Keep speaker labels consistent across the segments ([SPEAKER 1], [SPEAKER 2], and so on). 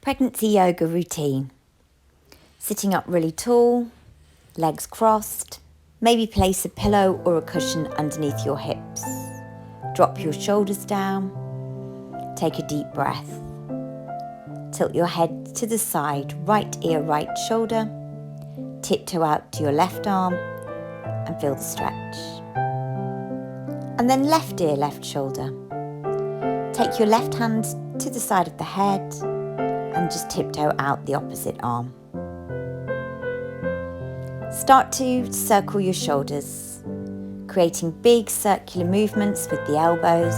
[SPEAKER 1] Pregnancy yoga routine. Sitting up really tall, legs crossed. Maybe place a pillow or a cushion underneath your hips. Drop your shoulders down. Take a deep breath. Tilt your head to the side, right ear, right shoulder. Tiptoe out to your left arm and feel the stretch. And then left ear, left shoulder. Take your left hand to the side of the head and just tiptoe out the opposite arm. Start to circle your shoulders, creating big circular movements with the elbows,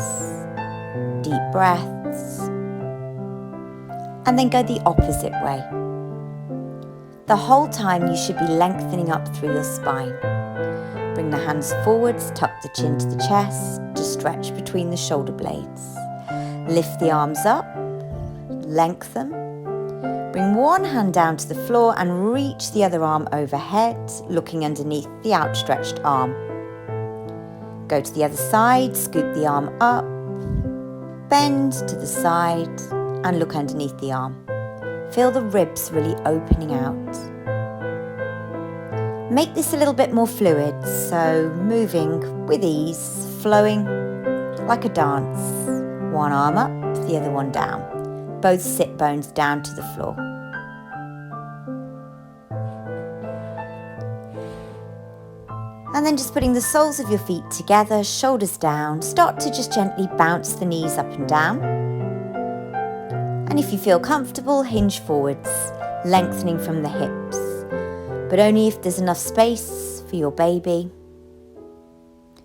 [SPEAKER 1] deep breaths, and then go the opposite way. The whole time you should be lengthening up through your spine. Bring the hands forwards, tuck the chin to the chest, to stretch between the shoulder blades. Lift the arms up, lengthen. Bring one hand down to the floor and reach the other arm overhead, looking underneath the outstretched arm. Go to the other side, scoop the arm up, bend to the side and look underneath the arm. Feel the ribs really opening out. Make this a little bit more fluid, so moving with ease, flowing like a dance. One arm up, the other one down. Both sit bones down to the floor. And then just putting the soles of your feet together, shoulders down, start to just gently bounce the knees up and down. And if you feel comfortable, hinge forwards, lengthening from the hips, but only if there's enough space for your baby.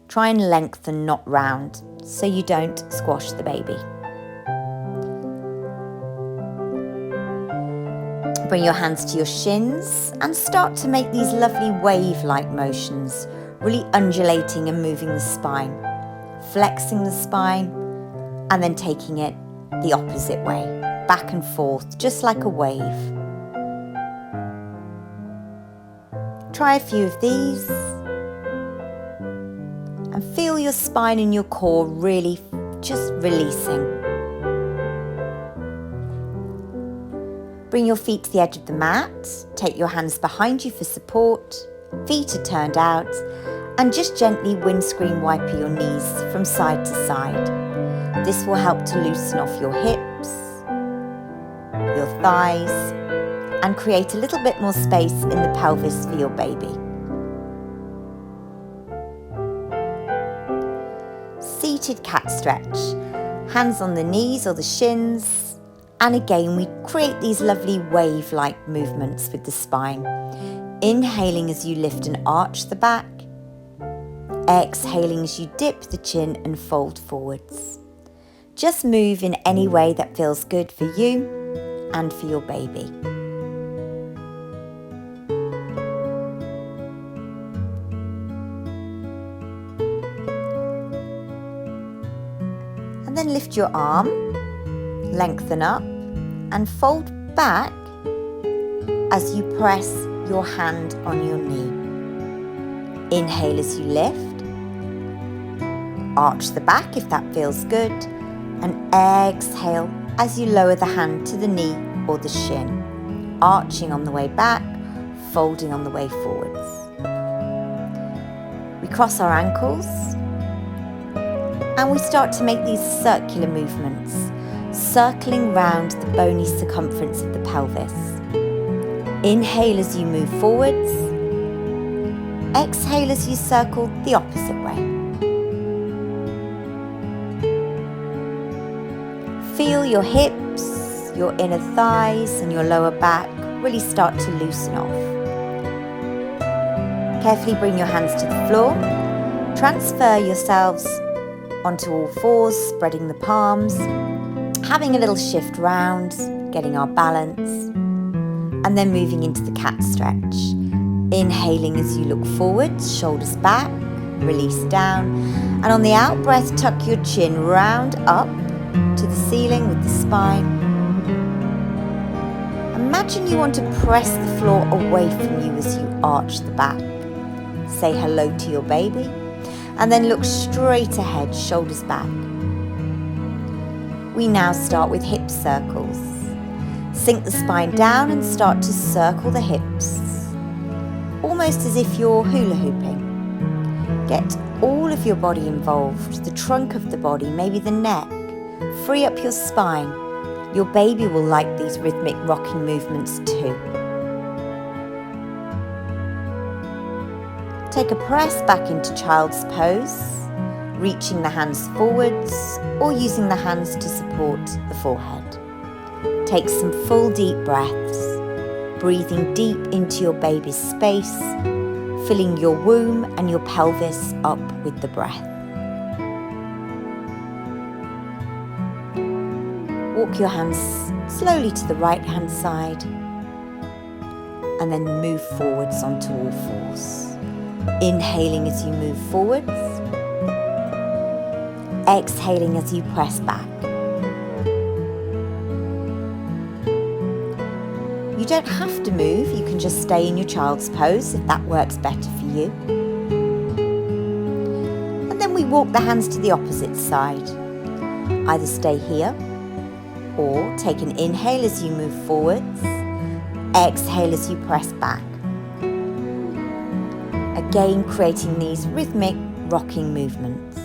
[SPEAKER 1] Try and lengthen, not round, so you don't squash the baby. Bring your hands to your shins and start to make these lovely wave-like motions, really undulating and moving the spine, flexing the spine, and then taking it the opposite way, back and forth, just like a wave. Try a few of these and feel your spine and your core really just releasing. Bring your feet to the edge of the mat, take your hands behind you for support, feet are turned out, and just gently windscreen wipe your knees from side to side. This will help to loosen off your hips, your thighs, and create a little bit more space in the pelvis for your baby. Seated cat stretch, hands on the knees or the shins. And again, we create these lovely wave-like movements with the spine. Inhaling as you lift and arch the back. Exhaling as you dip the chin and fold forwards. Just move in any way that feels good for you and for your baby. And then lift your arm, lengthen up, and fold back as you press your hand on your knee. Inhale as you lift. Arch the back if that feels good. And exhale as you lower the hand to the knee or the shin. Arching on the way back, folding on the way forwards. We cross our ankles and we start to make these circular movements, circling round the bony circumference of the pelvis. Inhale as you move forwards. Exhale as you circle the opposite way. Feel your hips, your inner thighs and your lower back really start to loosen off. Carefully bring your hands to the floor. Transfer yourselves onto all fours, spreading the palms. Having a little shift round, getting our balance, and then moving into the cat stretch. Inhaling as you look forwards, shoulders back, release down, and on the out breath, tuck your chin round up to the ceiling with the spine. Imagine you want to press the floor away from you as you arch the back. Say hello to your baby, and then look straight ahead, shoulders back. We now start with hip circles. Sink the spine down and start to circle the hips, almost as if you're hula hooping. Get all of your body involved, the trunk of the body, maybe the neck. Free up your spine. Your baby will like these rhythmic rocking movements too. Take a press back into child's pose, reaching the hands forwards or using the hands to support the forehead. Take some full deep breaths, breathing deep into your baby's space, filling your womb and your pelvis up with the breath. Walk your hands slowly to the right hand side and then move forwards onto all fours. Inhaling as you move forwards, exhaling as you press back. You don't have to move, you can just stay in your child's pose if that works better for you. And then we walk the hands to the opposite side. Either stay here or take an inhale as you move forwards, exhale as you press back. Again, creating these rhythmic rocking movements.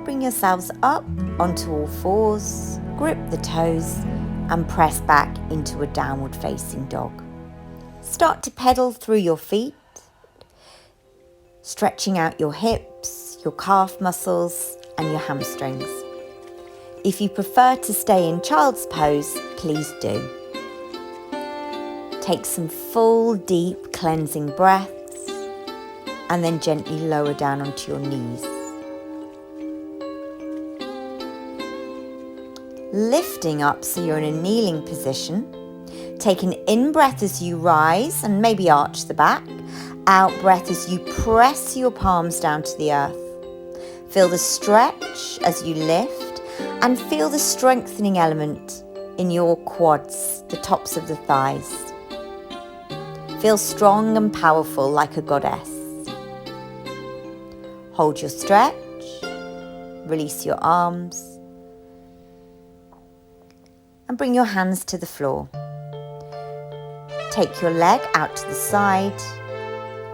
[SPEAKER 1] Bring yourselves up onto all fours, grip the toes and press back into a downward facing dog. Start to pedal through your feet, stretching out your hips, your calf muscles and your hamstrings. If you prefer to stay in child's pose, please do. Take some full deep cleansing breaths and then gently lower down onto your knees. Lifting up so you're in a kneeling position. Take an in-breath as you rise and maybe arch the back. Out breath as you press your palms down to the earth. Feel the stretch as you lift and feel the strengthening element in your quads, the tops of the thighs. Feel strong and powerful like a goddess. Hold your stretch, release your arms. And bring your hands to the floor. Take your leg out to the side,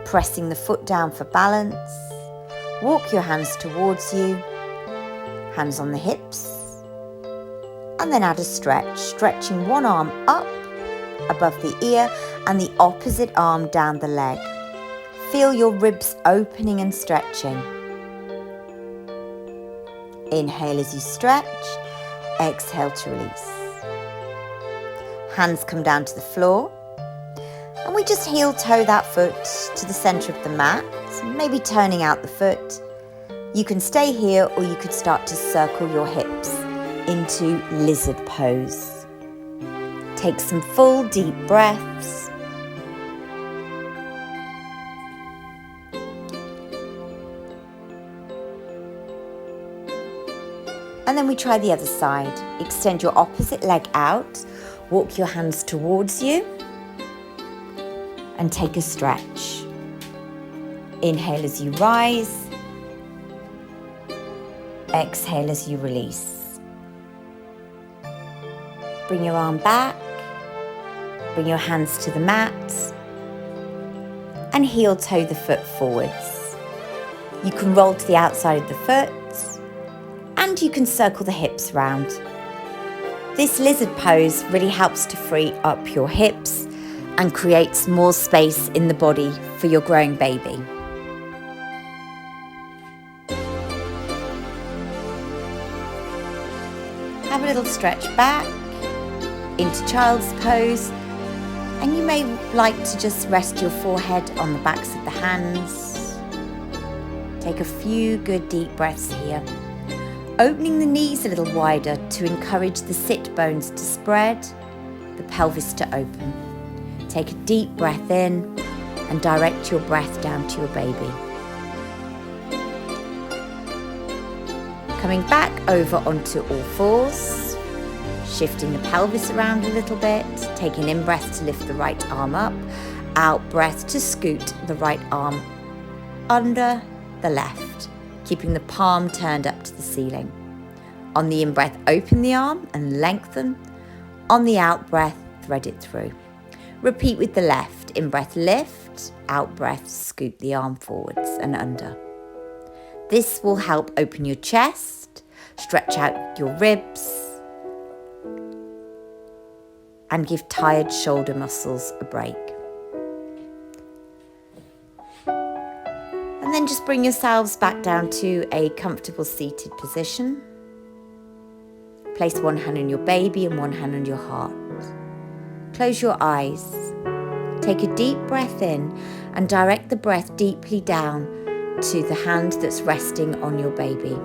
[SPEAKER 1] pressing the foot down for balance. Walk your hands towards you, hands on the hips, and then add a stretch, stretching one arm up above the ear and the opposite arm down the leg. Feel your ribs opening and stretching. Inhale as you stretch, exhale to release. Hands come down to the floor and we just heel toe that foot to the center of the mat, maybe turning out the foot. You can stay here or you could start to circle your hips into lizard pose. Take some full deep breaths. And then we try the other side. Extend your opposite leg out. Walk your hands towards you and take a stretch. Inhale as you rise. Exhale as you release. Bring your arm back. Bring your hands to the mat and heel toe the foot forwards. You can roll to the outside of the foot and you can circle the hips round. This lizard pose really helps to free up your hips and creates more space in the body for your growing baby. Have a little stretch back into child's pose, and you may like to just rest your forehead on the backs of the hands. Take a few good deep breaths here. Opening the knees a little wider to encourage the sit bones to spread, the pelvis to open. Take a deep breath in and direct your breath down to your baby. Coming back over onto all fours, Shifting the pelvis around a little bit, take an in-breath to lift the right arm up, out-breath to scoot the right arm under the left, keeping the palm turned up to the ceiling. On the in-breath, open the arm and lengthen. On the out-breath, thread it through. Repeat with the left. In-breath, lift. Out-breath, scoot the arm forwards and under. This will help open your chest, stretch out your ribs, and give tired shoulder muscles a break. And then just bring yourselves back down to a comfortable seated position. Place one hand on your baby and one hand on your heart. Close your eyes. Take a deep breath in and direct the breath deeply down to the hand that's resting on your baby.